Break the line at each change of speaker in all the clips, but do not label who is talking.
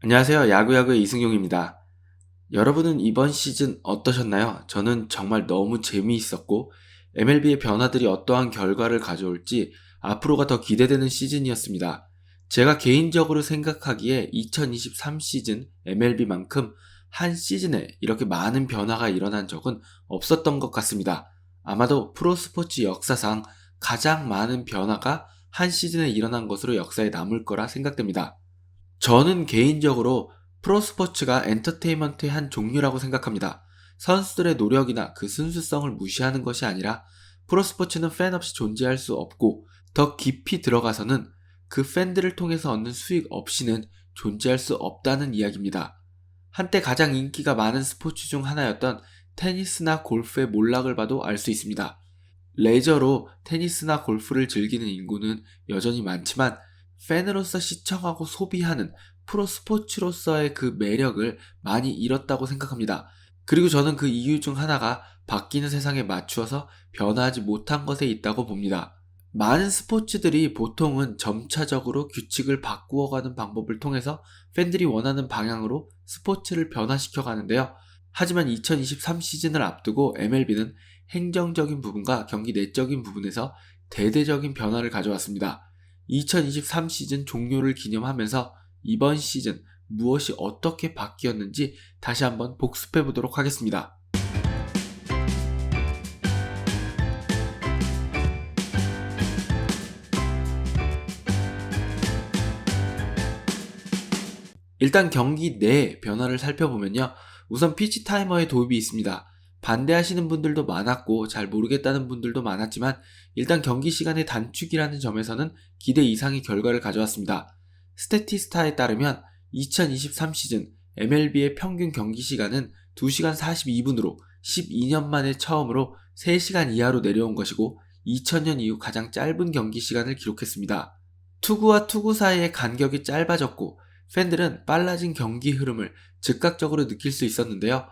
안녕하세요. 야구야구의 이승용입니다. 여러분은 이번 시즌 어떠셨나요? 저는 정말 너무 재미있었고 MLB의 변화들이 어떠한 결과를 가져올지 앞으로가 더 기대되는 시즌이었습니다. 제가 개인적으로 생각하기에 2023 시즌 MLB만큼 한 시즌에 이렇게 많은 변화가 일어난 적은 없었던 것 같습니다. 아마도 프로스포츠 역사상 가장 많은 변화가 한 시즌에 일어난 것으로 역사에 남을 거라 생각됩니다. 저는 개인적으로 프로스포츠가 엔터테인먼트의 한 종류라고 생각합니다. 선수들의 노력이나 그 순수성을 무시하는 것이 아니라 프로스포츠는 팬 없이 존재할 수 없고 더 깊이 들어가서는 그 팬들을 통해서 얻는 수익 없이는 존재할 수 없다는 이야기입니다. 한때 가장 인기가 많은 스포츠 중 하나였던 테니스나 골프의 몰락을 봐도 알 수 있습니다. 레저로 테니스나 골프를 즐기는 인구는 여전히 많지만 팬으로서 시청하고 소비하는 프로 스포츠로서의 그 매력을 많이 잃었다고 생각합니다. 그리고 저는 그 이유 중 하나가 바뀌는 세상에 맞추어서 변화하지 못한 것에 있다고 봅니다. 많은 스포츠들이 보통은 점차적으로 규칙을 바꾸어가는 방법을 통해서 팬들이 원하는 방향으로 스포츠를 변화시켜 가는데요. 하지만 2023 시즌을 앞두고 MLB는 행정적인 부분과 경기 내적인 부분에서 대대적인 변화를 가져왔습니다. 2023 시즌 종료를 기념하면서 이번 시즌 무엇이 어떻게 바뀌었는지 다시 한번 복습해 보도록 하겠습니다. 일단 경기 내 변화를 살펴보면요. 우선 피치 타이머의 도입이 있습니다. 반대하시는 분들도 많았고 잘 모르겠다는 분들도 많았지만 일단 경기 시간의 단축이라는 점에서는 기대 이상의 결과를 가져왔습니다. 스태티스타에 따르면 2023 시즌 MLB의 평균 경기 시간은 2시간 42분으로 12년 만에 처음으로 3시간 이하로 내려온 것이고 2000년 이후 가장 짧은 경기 시간을 기록했습니다. 투구와 투구 사이의 간격이 짧아졌고 팬들은 빨라진 경기 흐름을 즉각적으로 느낄 수 있었는데요.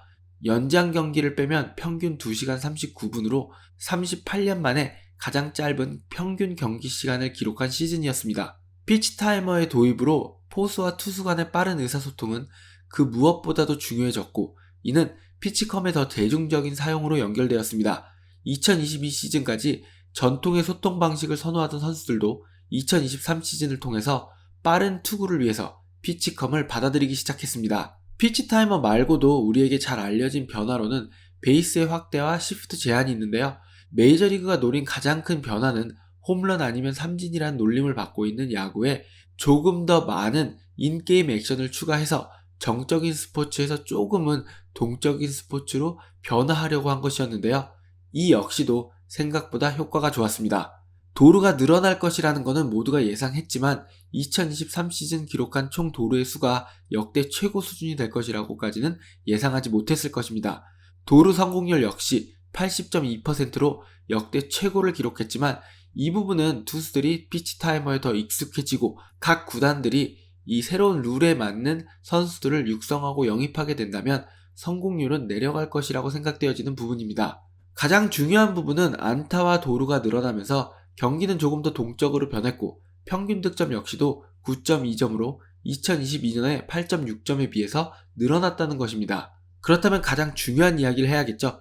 연장 경기를 빼면 평균 2시간 39분으로 38년 만에 가장 짧은 평균 경기 시간을 기록한 시즌이었습니다. 피치 타이머의 도입으로 포수와 투수 간의 빠른 의사소통은 그 무엇보다도 중요해졌고 이는 피치컴의 더 대중적인 사용으로 연결되었습니다. 2022 시즌까지 전통의 소통 방식을 선호하던 선수들도 2023 시즌을 통해서 빠른 투구를 위해서 피치컴을 받아들이기 시작했습니다. 피치 타이머 말고도 우리에게 잘 알려진 변화로는 베이스의 확대와 시프트 제한이 있는데요. 메이저리그가 노린 가장 큰 변화는 홈런 아니면 삼진이라는 놀림을 받고 있는 야구에 조금 더 많은 인게임 액션을 추가해서 정적인 스포츠에서 조금은 동적인 스포츠로 변화하려고 한 것이었는데요. 이 역시도 생각보다 효과가 좋았습니다. 도루가 늘어날 것이라는 것은 모두가 예상했지만 2023 시즌 기록한 총 도루의 수가 역대 최고 수준이 될 것이라고까지는 예상하지 못했을 것입니다. 도루 성공률 역시 80.2%로 역대 최고를 기록했지만 이 부분은 투수들이 피치 타이머에 더 익숙해지고 각 구단들이 이 새로운 룰에 맞는 선수들을 육성하고 영입하게 된다면 성공률은 내려갈 것이라고 생각되어지는 부분입니다. 가장 중요한 부분은 안타와 도루가 늘어나면서 경기는 조금 더 동적으로 변했고 평균 득점 역시도 9.2점으로 2022년에 8.6점에 비해서 늘어났다는 것입니다. 그렇다면 가장 중요한 이야기를 해야겠죠.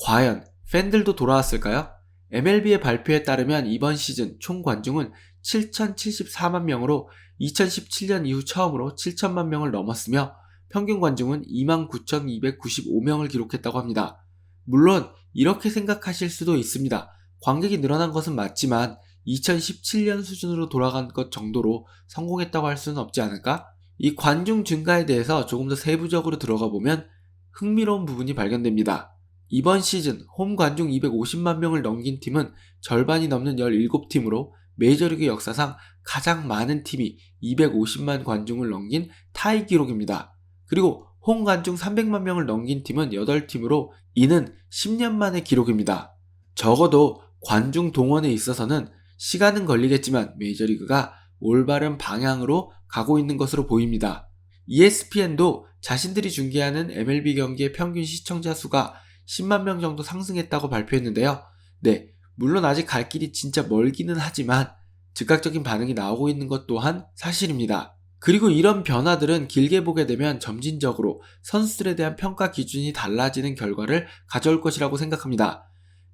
과연 팬들도 돌아왔을까요? MLB의 발표에 따르면 이번 시즌 총 관중은 7,074만 명으로 2017년 이후 처음으로 7천만 명을 넘었으며 평균 관중은 29,295명을 기록했다고 합니다. 물론 이렇게 생각하실 수도 있습니다. 관객이 늘어난 것은 맞지만 2017년 수준으로 돌아간 것 정도로 성공했다고 할 수는 없지 않을까? 이 관중 증가에 대해서 조금 더 세부적으로 들어가 보면 흥미로운 부분이 발견됩니다. 이번 시즌 홈 관중 250만 명을 넘긴 팀은 절반이 넘는 17팀으로 메이저리그 역사상 가장 많은 팀이 250만 관중을 넘긴 타이 기록입니다. 그리고 홈 관중 300만 명을 넘긴 팀은 8팀으로 이는 10년 만의 기록입니다. 적어도 관중 동원에 있어서는 시간은 걸리겠지만 메이저리그가 올바른 방향으로 가고 있는 것으로 보입니다. ESPN도 자신들이 중계하는 MLB 경기의 평균 시청자 수가 10만 명 정도 상승했다고 발표했는데요. 네, 물론 아직 갈 길이 진짜 멀기는 하지만 즉각적인 반응이 나오고 있는 것 또한 사실입니다. 그리고 이런 변화들은 길게 보게 되면 점진적으로 선수들에 대한 평가 기준이 달라지는 결과를 가져올 것이라고 생각합니다.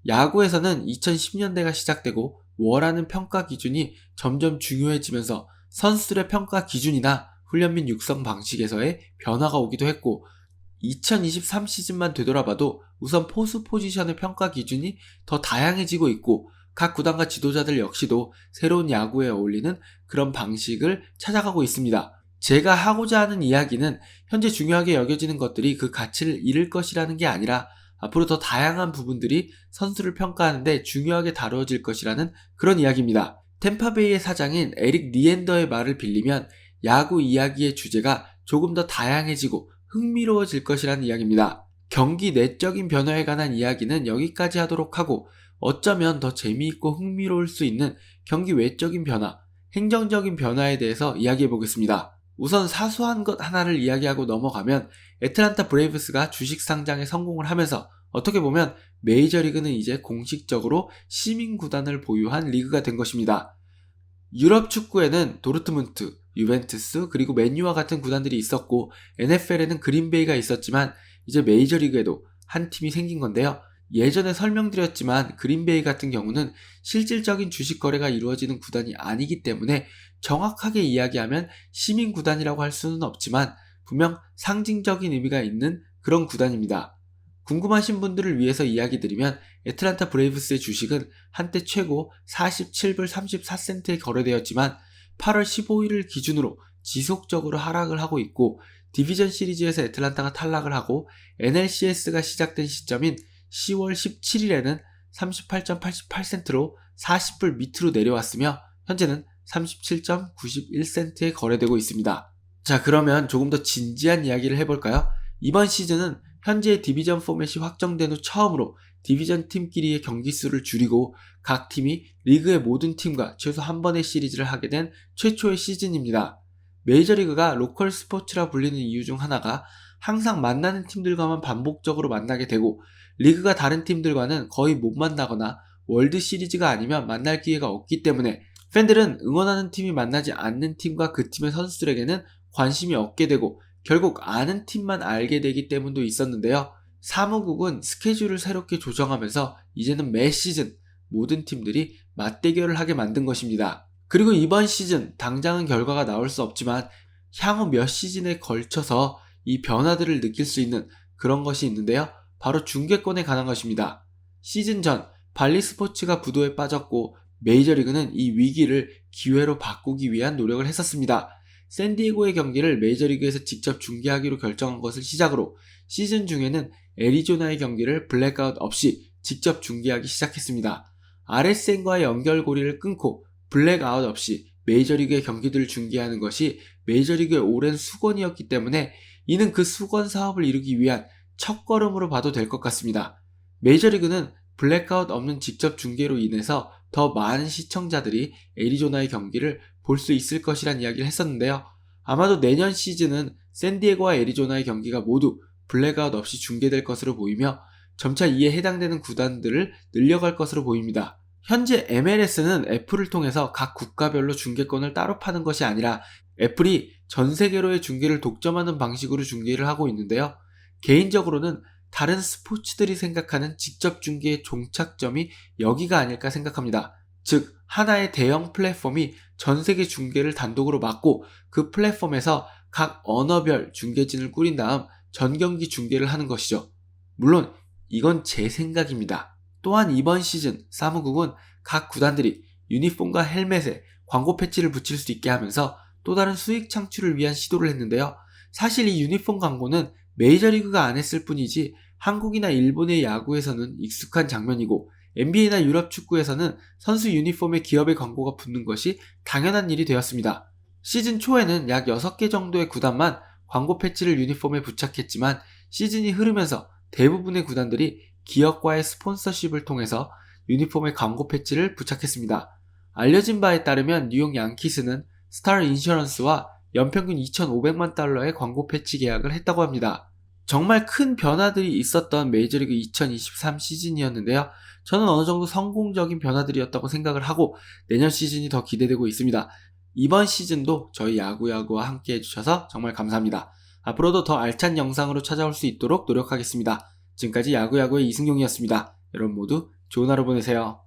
야구에서는 2010년대가 시작되고 워라는 평가 기준이 점점 중요해지면서 선수들의 평가 기준이나 훈련 및 육성 방식에서의 변화가 오기도 했고, 2023 시즌만 되돌아봐도 우선 포수 포지션의 평가 기준이 더 다양해지고 있고, 각 구단과 지도자들 역시도 새로운 야구에 어울리는 그런 방식을 찾아가고 있습니다. 제가 하고자 하는 이야기는 현재 중요하게 여겨지는 것들이 그 가치를 잃을 것이라는 게 아니라 앞으로 더 다양한 부분들이 선수를 평가하는데 중요하게 다뤄질 것이라는 그런 이야기입니다. 템파베이의 사장인 에릭 리엔더의 말을 빌리면 야구 이야기의 주제가 조금 더 다양해지고 흥미로워질 것이라는 이야기입니다. 경기 내적인 변화에 관한 이야기는 여기까지 하도록 하고, 어쩌면 더 재미있고 흥미로울 수 있는 경기 외적인 변화, 행정적인 변화에 대해서 이야기해 보겠습니다. 우선 사소한 것 하나를 이야기하고 넘어가면 애틀랜타 브레이브스가 주식 상장에 성공을 하면서 어떻게 보면 메이저리그는 이제 공식적으로 시민 구단을 보유한 리그가 된 것입니다. 유럽 축구에는 도르트문트, 유벤투스, 그리고 맨유와 같은 구단들이 있었고, NFL에는 그린베이가 있었지만 이제 메이저리그에도 한 팀이 생긴 건데요. 예전에 설명드렸지만 그린베이 같은 경우는 실질적인 주식 거래가 이루어지는 구단이 아니기 때문에 정확하게 이야기하면 시민 구단이라고 할 수는 없지만 분명 상징적인 의미가 있는 그런 구단입니다. 궁금하신 분들을 위해서 이야기 드리면 애틀랜타 브레이브스의 주식은 한때 최고 47불 34센트에 거래되었지만 8월 15일을 기준으로 지속적으로 하락을 하고 있고, 디비전 시리즈에서 애틀랜타가 탈락을 하고 NLCS가 시작된 시점인 10월 17일에는 38.88센트로 40불 밑으로 내려왔으며 현재는 37.91센트에 거래되고 있습니다. 자, 그러면 조금 더 진지한 이야기를 해볼까요? 이번 시즌은 현재의 디비전 포맷이 확정된 후 처음으로 디비전 팀끼리의 경기 수를 줄이고 각 팀이 리그의 모든 팀과 최소 한 번의 시리즈를 하게 된 최초의 시즌입니다. 메이저리그가 로컬 스포츠라 불리는 이유 중 하나가 항상 만나는 팀들과만 반복적으로 만나게 되고, 리그가 다른 팀들과는 거의 못 만나거나 월드 시리즈가 아니면 만날 기회가 없기 때문에 팬들은 응원하는 팀이 만나지 않는 팀과 그 팀의 선수들에게는 관심이 없게 되고 결국 아는 팀만 알게 되기 때문도 있었는데요. 사무국은 스케줄을 새롭게 조정하면서 이제는 매 시즌 모든 팀들이 맞대결을 하게 만든 것입니다. 그리고 이번 시즌 당장은 결과가 나올 수 없지만 향후 몇 시즌에 걸쳐서 이 변화들을 느낄 수 있는 그런 것이 있는데요. 바로 중계권에 관한 것입니다. 시즌 전 발리 스포츠가 부도에 빠졌고 메이저리그는 이 위기를 기회로 바꾸기 위한 노력을 했었습니다. 샌디에고의 경기를 메이저리그에서 직접 중계하기로 결정한 것을 시작으로 시즌 중에는 애리조나의 경기를 블랙아웃 없이 직접 중계하기 시작했습니다. RSN과의 연결고리를 끊고 블랙아웃 없이 메이저리그의 경기들을 중계하는 것이 메이저리그의 오랜 수건이었기 때문에 이는 그 수건 사업을 이루기 위한 첫걸음으로 봐도 될 것 같습니다. 메이저리그는 블랙아웃 없는 직접 중계로 인해서 더 많은 시청자들이 애리조나의 경기를 볼 수 있을 것이란 이야기를 했었는데요. 아마도 내년 시즌은 샌디에고와 애리조나의 경기가 모두 블랙아웃 없이 중계될 것으로 보이며 점차 이에 해당되는 구단들을 늘려갈 것으로 보입니다. 현재 MLS는 애플을 통해서 각 국가별로 중계권을 따로 파는 것이 아니라 애플이 전 세계로의 중계를 독점하는 방식으로 중계를 하고 있는데요. 개인적으로는 다른 스포츠들이 생각하는 직접 중계의 종착점이 여기가 아닐까 생각합니다. 즉, 하나의 대형 플랫폼이 전 세계 중계를 단독으로 맡고 그 플랫폼에서 각 언어별 중계진을 꾸린 다음 전 경기 중계를 하는 것이죠. 물론 이건 제 생각입니다. 또한 이번 시즌 사무국은 각 구단들이 유니폼과 헬멧에 광고 패치를 붙일 수 있게 하면서 또 다른 수익 창출을 위한 시도를 했는데요. 사실 이 유니폼 광고는 메이저리그가 안 했을 뿐이지 한국이나 일본의 야구에서는 익숙한 장면이고 NBA나 유럽 축구에서는 선수 유니폼에 기업의 광고가 붙는 것이 당연한 일이 되었습니다. 시즌 초에는 약 6개 정도의 구단만 광고 패치를 유니폼에 부착했지만 시즌이 흐르면서 대부분의 구단들이 기업과의 스폰서십을 통해서 유니폼에 광고 패치를 부착했습니다. 알려진 바에 따르면 뉴욕 양키스는 스타 인슈런스와 연평균 2,500만 달러의 광고 패치 계약을 했다고 합니다. 정말 큰 변화들이 있었던 메이저리그 2023 시즌이었는데요. 저는 어느 정도 성공적인 변화들이었다고 생각을 하고 내년 시즌이 더 기대되고 있습니다. 이번 시즌도 저희 야구야구와 함께 해주셔서 정말 감사합니다. 앞으로도 더 알찬 영상으로 찾아올 수 있도록 노력하겠습니다. 지금까지 야구야구의 이승용이었습니다. 여러분 모두 좋은 하루 보내세요.